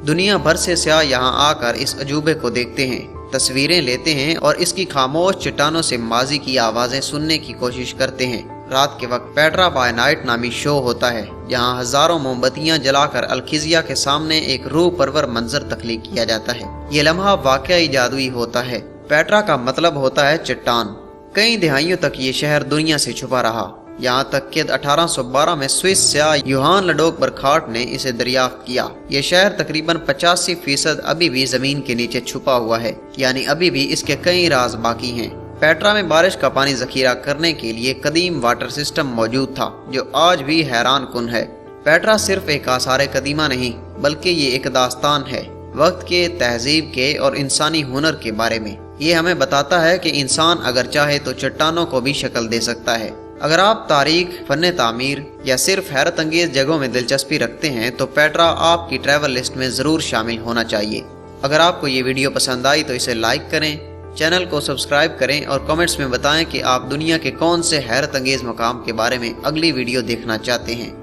दुनिया भर से सयाह यहाँ आकर इस अजूबे को देखते हैं, तस्वीरें लेते हैं और इसकी खामोश चट्टानों से माजी की आवाजें सुनने की कोशिश करते हैं। रात के वक्त पेट्रा बाय नाइट नामी शो होता है, जहां हजारों मोमबत्तियां जलाकर अलखिजिया के सामने एक रूह परवर मंजर तख्लीक किया जाता है। ये लम्हा वाकई जादुई होता है। पेट्रा का मतलब होता है चट्टान। कई दहाइयों तक ये शहर दुनिया से छुपा रहा, यहाँ तक कि 1812 में स्विस सयाह यूहान लडोक बरखाट ने इसे दरियाफ्त किया। ये शहर तकरीबन 85% अभी भी जमीन के नीचे छुपा हुआ है, यानी अभी भी इसके कई राज बाकी हैं। पेट्रा में बारिश का पानी जखीरा करने के लिए कदीम वाटर सिस्टम मौजूद था, जो आज भी हैरान कुन है। पेट्रा सिर्फ एक आसार कदीमा नहीं, बल्कि ये एक दास्तान है, वक्त के, तहजीब के और इंसानी हुनर के बारे में। ये हमें बताता है कि इंसान अगर चाहे तो चट्टानों को भी शक्ल दे सकता है। अगर आप तारीख, फन तामीर या सिर्फ हैरत अंगेज जगहों में दिलचस्पी रखते हैं तो पेट्रा आपकी ट्रैवल लिस्ट में ज़रूर शामिल होना चाहिए। अगर आपको ये वीडियो पसंद आई तो इसे लाइक करें, चैनल को सब्सक्राइब करें और कमेंट्स में बताएं कि आप दुनिया के कौन से हैरत अंगेज मकाम के बारे में अगली वीडियो देखना चाहते हैं।